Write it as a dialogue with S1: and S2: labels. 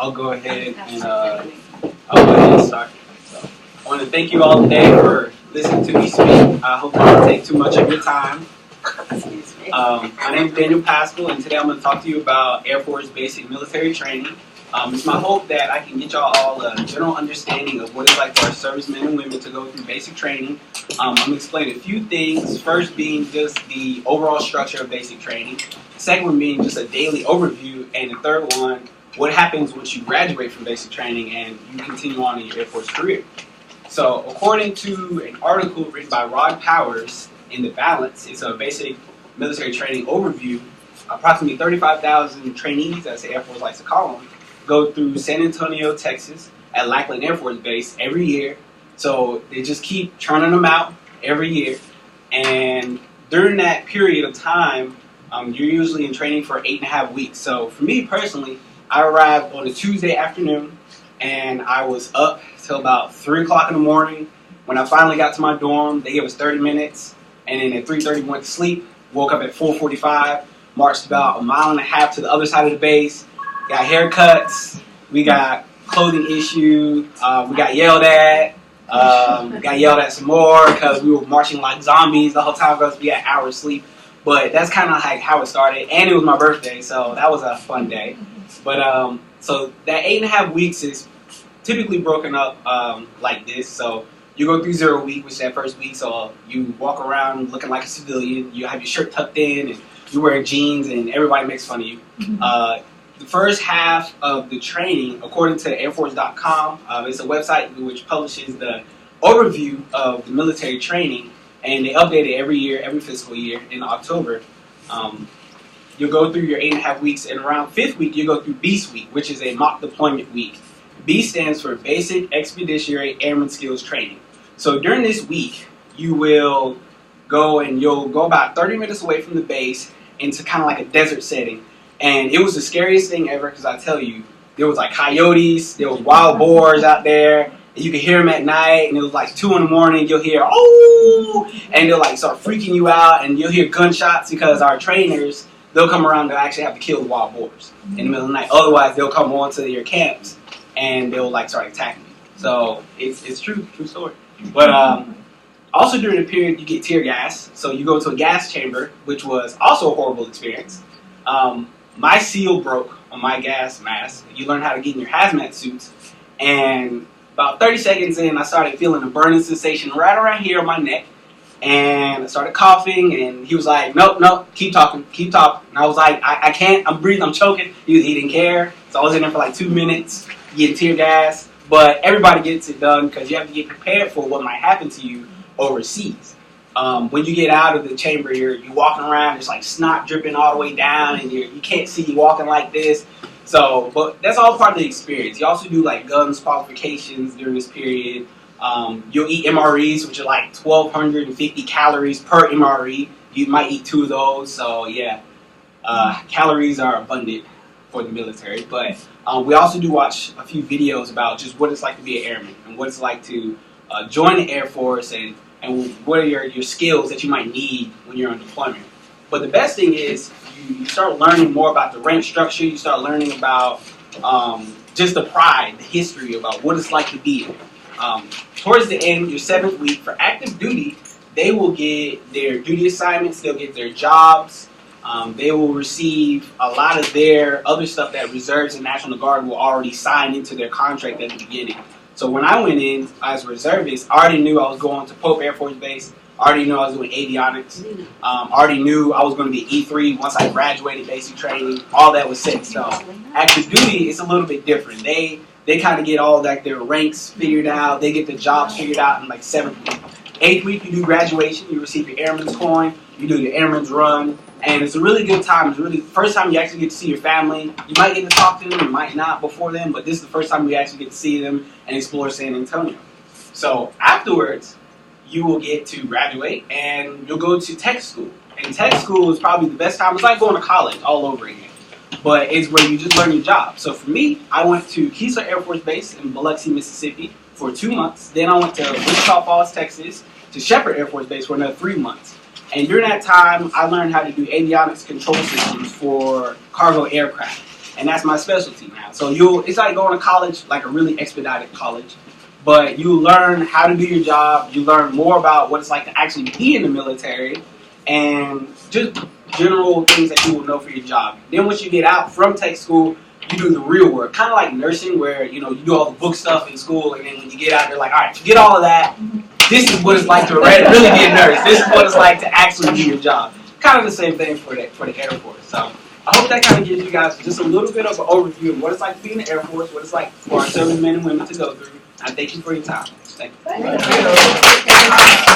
S1: I'll go ahead and start. So, I want to thank you all today for listening to me speak. I hope I don't take too much of your time. My name is Daniel Pascal, and today I'm going to talk to you about Air Force basic military training. It's my hope that I can get y'all all a general understanding of what it's like for our servicemen and women to go through basic training. I'm going to explain a few things, first being just the overall structure of basic training, the second one being just a daily overview, and the third one, what happens once you graduate from basic training and you continue on in your Air Force career. So according to an article written by Rod Powers in The Balance, it's a basic military training overview. Approximately 35,000 trainees, as the Air Force likes to call them, go through San Antonio, Texas, at Lackland Air Force Base every year. So they just keep churning them out every year. And during that period of time, you're usually in training for 8.5 weeks. So for me personally, I arrived on a Tuesday afternoon, and I was up till about 3 o'clock in the morning. When I finally got to my dorm, they gave us 30 minutes, and then at 3:30 went to sleep, woke up at 4:45, marched about 1.5 miles to the other side of the base, got haircuts, we got clothing issue, we got yelled at, some more because we were marching like zombies the whole time because we had hours sleep. But that's kind of like how it started, and it was my birthday, so that was a fun day. But so that 8.5 weeks is typically broken up like this. So you go through 0 week, which is that first week. So you walk around looking like a civilian. You have your shirt tucked in, and you wear jeans, and everybody makes fun of you. The first half of the training, according to airforce.com, it's a website which publishes the overview of the military training, and they update it every year, every fiscal year in October. You'll go through your 8.5 weeks, and around 5th week, you go through Beast Week, which is a mock deployment week. B stands for Basic Expeditionary Airman Skills Training. So during this week, you will go and you'll go about 30 minutes away from the base into kind of like a desert setting. And it was the scariest thing ever because I tell you, there was like coyotes, there was wild boars out there, and you could hear them at night, and it was like 2 in the morning, you'll hear, oh, and they'll like start freaking you out, and you'll hear gunshots because our trainers, they'll come around, they'll actually have to kill the wild boars in the middle of the night. Otherwise, they'll come onto your camps, and they'll like start attacking you. So it's true story. But also during the period, you get tear gas. So you go to a gas chamber, which was also a horrible experience. My seal broke on my gas mask. You learn how to get in your hazmat suits. And about 30 seconds in, I started feeling a burning sensation right around here on my neck. And I started coughing, and he was like, nope, keep talking. And I was like, I can't, I'm breathing, I'm choking. He didn't care. So I was in there for like 2 minutes, getting tear gas. But everybody gets it done because you have to get prepared for what might happen to you overseas. When you get out of the chamber, you're walking around, there's like snot dripping all the way down, and you can't see you walking like this. So, but that's all part of the experience. You also do like guns qualifications during this period. You'll eat MREs, which are like 1,250 calories per MRE. You might eat 2 of those. So yeah, calories are abundant for the military. But we also do watch a few videos about just what it's like to be an airman and what it's like to join the Air Force and what are your skills that you might need when you're on deployment. But the best thing is you start learning more about the rank structure. You start learning about just the pride, the history about what it's like to be there. Towards the end, your 7th week, for active duty, they will get their duty assignments, they'll get their jobs, they will receive a lot of their other stuff that reserves and National Guard will already sign into their contract at the beginning. So when I went in as a reservist, I already knew I was going to Pope Air Force Base, I already knew I was doing avionics, I already knew I was going to be E3 once I graduated basic training, all that was set. So active duty is a little bit different. They kind of get all like their ranks figured out. They get the jobs figured out in like 7th week. 8th week, you do graduation. You receive your airman's coin. You do your airman's run. And it's a really good time. It's really the first time you actually get to see your family. You might get to talk to them. You might not before then. But this is the first time you actually get to see them and explore San Antonio. So afterwards, you will get to graduate and you'll go to tech school. And tech school is probably the best time. It's like going to college all over again. But it's where you just learn your job. So for me, I went to Keesler Air Force Base in Biloxi, Mississippi for 2 months. Then I went to Wichita Falls, Texas to Shepherd Air Force Base for another 3 months. And during that time, I learned how to do avionics control systems for cargo aircraft. and that's my specialty now. So it's like going to college, like a really expedited college, but you learn how to do your job. You learn more about what it's like to actually be in the military, and just general things that you will know for your job. Then once you get out from tech school, you do the real work, kind of like nursing, where you do all the book stuff in school, and then when you get out, they're like, all right, forget all of that. This is what it's like to really be a nurse. This is what it's like to actually do your job. Kind of the same thing for the Air Force. So I hope that kind of gives you guys just a little bit of an overview of what it's like to be in the Air Force, what it's like for our servicemen and women to go through. I thank you for your time. Thank you.